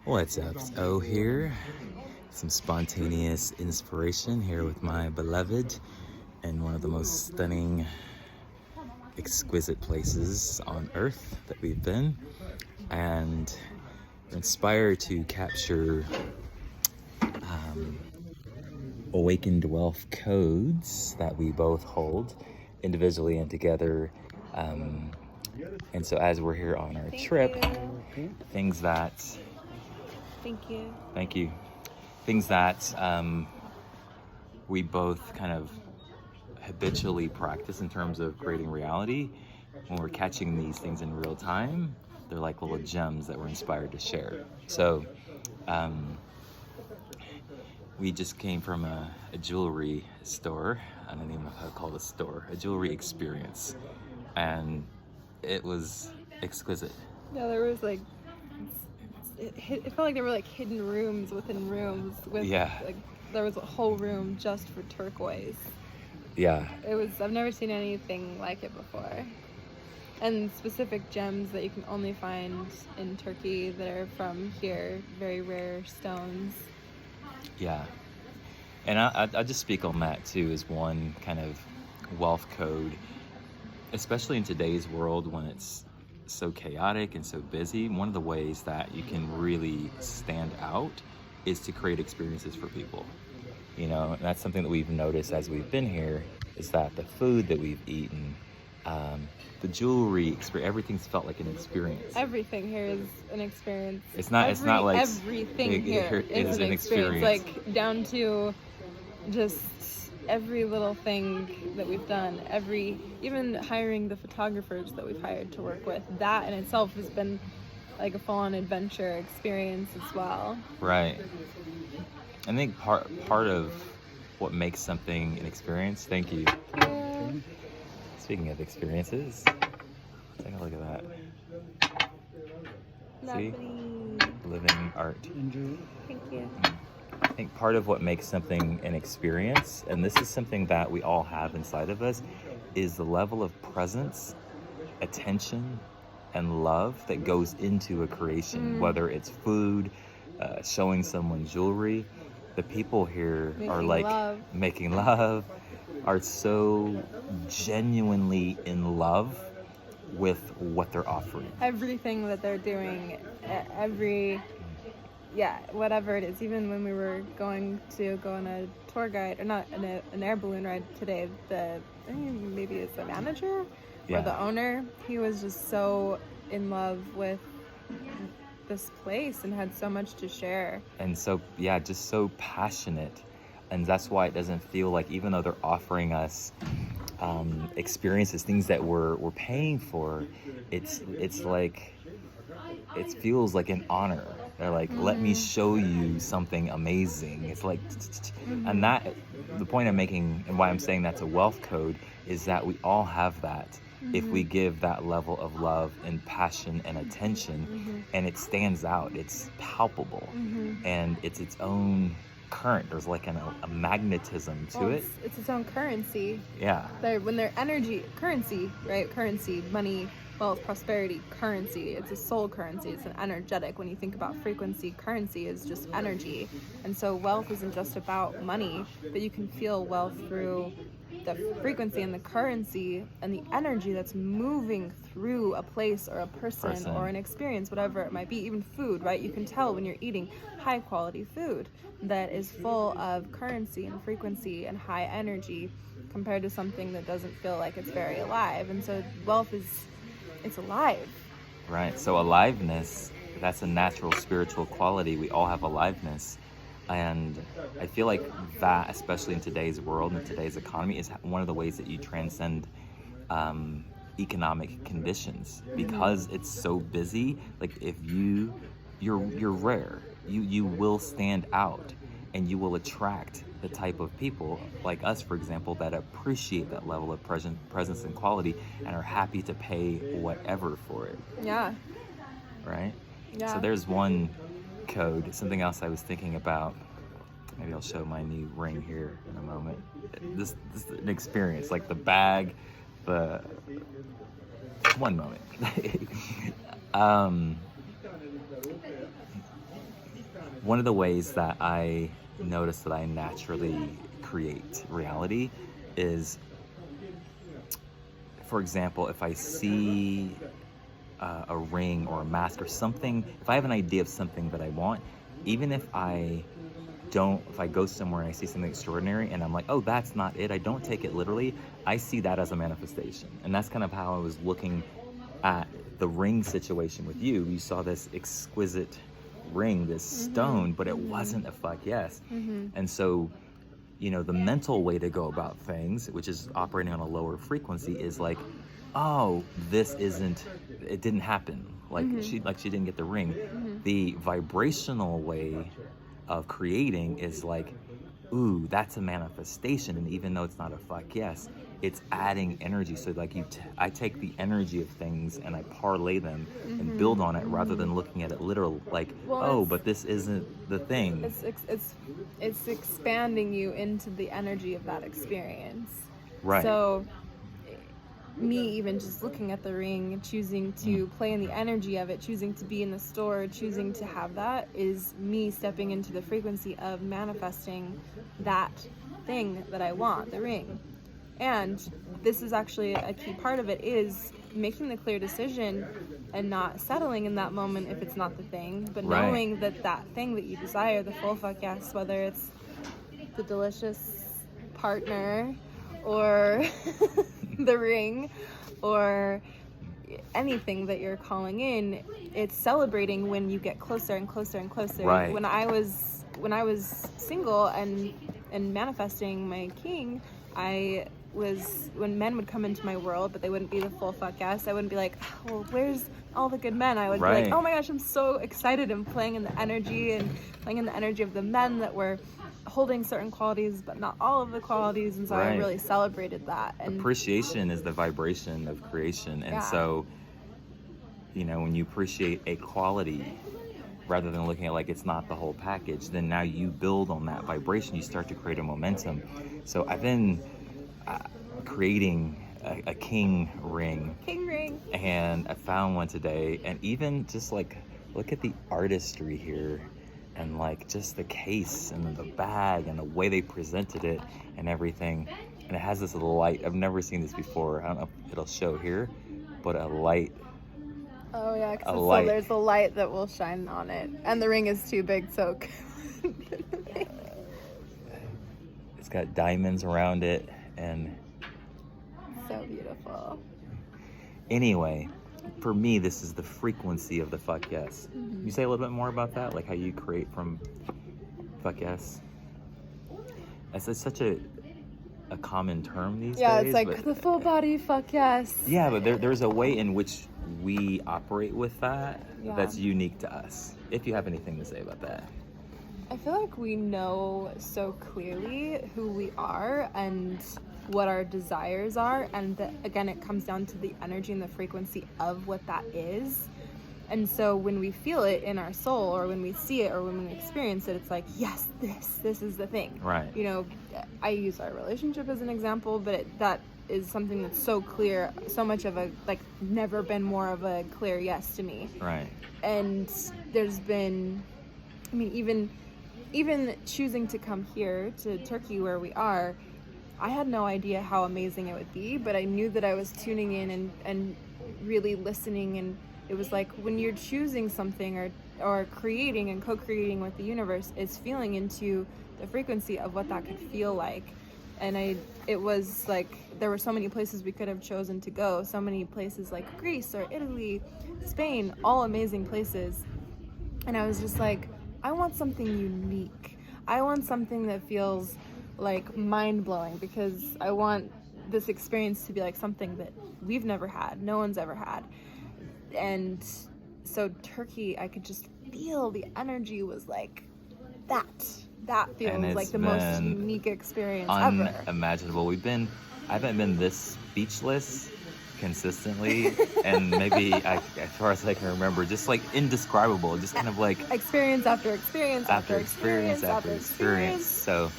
What's up? It's O here. Some spontaneous inspiration here with my beloved in one of the most stunning, exquisite places on earth that we've been. And we're inspired to capture awakened wealth codes that we both hold individually and together. And so as we're here on our trip, things that... Thank you. Things that we both kind of habitually practice in terms of creating reality. When we're catching these things in real time, they're like little gems that we're inspired to share. So we just came from a jewelry store. I don't even know how to call it a store. A jewelry experience. And it was exquisite. Yeah, there was like... It felt like there were like hidden rooms within rooms with like there was a whole room just for turquoise. Yeah. I've never seen anything like it before. And specific gems that you can only find in Turkey that are from here, very rare stones. Yeah. And I just speak on that too as one kind of wealth code, especially in today's world when it's so chaotic and so busy. One of the ways that you can really stand out is to create experiences for people. You know, and that's something that we've noticed as we've been here, is that the food that we've eaten, the jewelry experience, everything's felt like an experience. Everything here is an experience. It's not like everything here is an experience. Like down to just every little thing that we've done, even hiring the photographers that we've hired to work with, that in itself has been like a full-on adventure experience as well. Right. I think part of what makes something an experience, thank you. Speaking of experiences, take a look at that. Lovely. See? Living art. Thank you. I think part of what makes something an experience, and this is something that we all have inside of us, is the level of presence, attention, and love that goes into a creation, whether it's food, showing someone jewelry. The people here making love, are so genuinely in love with what they're offering. Everything that they're doing, whatever it is. Even when we were going to go on a tour guide, or not an air balloon ride today, I think maybe it's the manager or the owner, he was just so in love with this place and had so much to share. And so, just so passionate. And that's why it doesn't feel like, even though they're offering us experiences, things that we're paying for, it's like, it feels like an honor. They're like, let me show you something amazing. It's like, and that, the point I'm making and why I'm saying that's a wealth code is that we all have that if we give that level of love and passion and attention, and it stands out, it's palpable, and it's its own current. There's like a magnetism to it. It's its own currency. Yeah. When they're currency, right? Currency, money, wealth, prosperity, currency. It's a soul currency. It's an energetic. When you think about frequency, currency is just energy. And so wealth isn't just about money, but you can feel wealth through the frequency and the currency and the energy that's moving through a place or a person or an experience, whatever it might be. Even food, right? You can tell when you're eating high quality food that is full of currency and frequency and high energy compared to something that doesn't feel like it's very alive. And so wealth it's alive. Right. So aliveness, that's a natural spiritual quality. We all have aliveness. And I feel like that, especially in today's world and today's economy, is one of the ways that you transcend economic conditions, because it's so busy. Like if you're rare, you will stand out, and you will attract the type of people like us, for example, that appreciate that level of presence and quality and are happy to pay whatever for it. Yeah. Right? Yeah. So there's one code. Something else I was thinking about, maybe I'll show my new ring here in a moment. This is an experience, like the bag, one moment. Um, One of the ways that I notice that I naturally create reality is, for example, if I see a ring or a mask or something, if I have an idea of something that I want, even if I go somewhere and I see something extraordinary and I'm like, oh, that's not it, I don't take it literally. I see that as a manifestation. And that's kind of how I was looking at the ring situation with you. You saw this exquisite ring, this stone, but it wasn't a fuck yes. And so, the mental way to go about things, which is operating on a lower frequency, is like, oh, it didn't happen. Like she didn't get the ring. The vibrational way of creating is like, ooh, that's a manifestation. And even though it's not a fuck yes, it's adding energy. So like I take the energy of things and I parlay them and build on it rather than looking at it literal, like, but this isn't the thing. It's expanding you into the energy of that experience. Right. So me even just looking at the ring, choosing to play in the energy of it, choosing to be in the store, choosing to have that, is me stepping into the frequency of manifesting that thing that I want, the ring. And this is actually a key part of it, is making the clear decision and not settling in that moment if it's not the thing, but knowing that that thing that you desire, the full fuck yes, whether it's the delicious partner or the ring or anything that you're calling in, it's celebrating when you get closer and closer and closer. Right. When I was single and manifesting my king, when men would come into my world, but they wouldn't be the full fuck yes, I wouldn't be like, well, where's all the good men? I would be like, oh my gosh, I'm so excited and playing in the energy of the men that were holding certain qualities but not all of the qualities, and so I really celebrated that. And appreciation is the vibration of creation, and so when you appreciate a quality rather than looking at like it's not the whole package, then now you build on that vibration, you start to create a momentum. So I've been creating a king ring, and I found one today, and even just like look at the artistry here, and like just the case and the bag and the way they presented it and everything. And it has this light. I've never seen this before. I don't know if it'll show here, but a light. Oh yeah, so there's a light that will shine on it, and the ring is too big, so it's got diamonds around it, and so beautiful. Anyway, for me, this is the frequency of the fuck yes. You say a little bit more about that, like how you create from fuck yes? It's such a common term these days. Yeah, it's like the full body fuck yes. Yeah, but there's a way in which we operate with that that's unique to us. If you have anything to say about that. I feel like we know so clearly who we are and what our desires are, and that, again, it comes down to the energy and the frequency of what that is. And so when we feel it in our soul, or when we see it, or when we experience it, it's like, yes, this is the thing. Right. I use our relationship as an example, but that is something that's so clear, so much of a, like, never been more of a clear yes to me. Right. And there's been, even choosing to come here to Turkey where we are, I had no idea how amazing it would be, but I knew that I was tuning in and really listening. And it was like, when you're choosing something or creating and co-creating with the universe, it's feeling into the frequency of what that could feel like. And it was like, there were so many places we could have chosen to go, so many places like Greece or Italy, Spain, all amazing places. And I was just like, I want something unique. I want something that feels like mind-blowing, because I want this experience to be like something that we've never had, no one's ever had. And so Turkey, I could just feel the energy was like that feels like the most unique experience ever. Unimaginable. I haven't been this speechless consistently, and maybe as far as I can remember, just like indescribable, just kind of like experience after experience after experience. So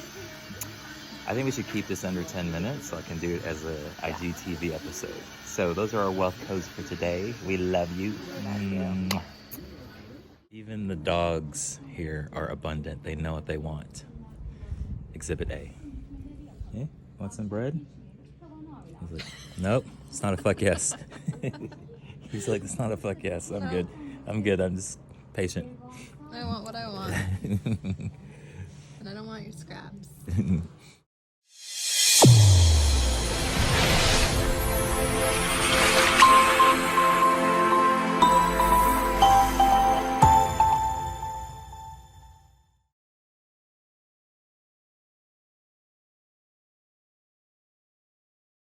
I think we should keep this under 10 minutes so I can do it as a IGTV episode. So those are our wealth codes for today. We love you. Mwah. Even the dogs here are abundant. They know what they want. Exhibit A. Yeah? Want some bread? He's like, nope, it's not a fuck yes. He's like, it's not a fuck yes. I'm good. I'm good. I'm just patient. I want what I want. And I don't want your scraps.